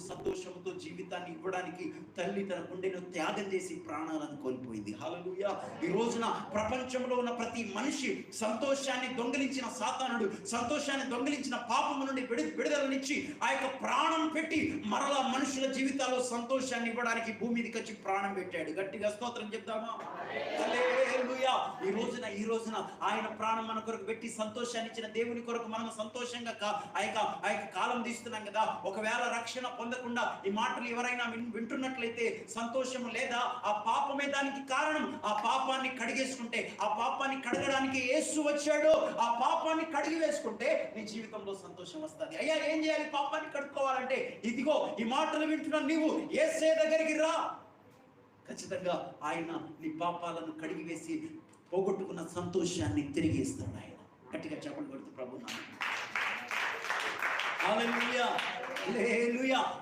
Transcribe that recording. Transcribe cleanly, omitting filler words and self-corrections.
సంతోషంతో జీవితాన్ని ఇవ్వడానికి తల్లి తన గుండెను త్యాగం చేసి ప్రాణాలను కోల్పోయింది. హల్లెలూయా. ఈ రోజున ప్రపంచంలో ఉన్న ప్రతి మనిషి సంతోషాన్ని దొంగిలించిన సాతానుడు, సంతోషాన్ని దొంగిలించిన పాపము నుండి విడుదలనిచ్చి ఆ యొక్క ప్రాణం పెట్టి మరలా మనుషుల జీవితాల్లో సంతోషాన్ని ఇవ్వడానికి భూమి మీదకి వచ్చి ప్రాణం పెట్టాడు. గట్టిగా స్తోత్రం చెప్తామా? హల్లెలూయా. ఈ రోజున ఆయన ప్రాణం మన కొరకు పెట్టి సంతోషాన్ని ఇచ్చిన దేవుని కొరకు మనం సంతోషంగా ఆ యొక్క కాలం తీస్తున్నాం కదా. ఒకవేళ రక్షణ పొందకుండా ఈ మాటలు ఎవరైనా వింటున్నట్లయితే సంతోషం లేదా, ఆ పాపమే దానికి కారణం. ఆ పాపాన్ని కడిగేసుకుంటే, ఆ పాపాన్ని కడగడానికి యేసు వచ్చాడు. ఆ పాపాన్ని కడిగి వేసుకుంటే నీ జీవితంలో సంతోషం వస్తుంది. అయ్యా ఏం చేయాలి పాపాన్ని కడుక్కోవాలంటే? ఇదిగో ఈ మాటలు వింటున్నా నీవు యేసే దగ్గరికి రా. ఖచ్చితంగా ఆయన నీ పాపాలను కడిగి వేసి పోగొట్టుకున్న సంతోషాన్ని తిరిగి ఇస్తాడు ఆయన. గట్టిగా చెప్పండి కొడుతూ ప్రభు నామమున. హల్లెలూయా. హల్లెలూయా.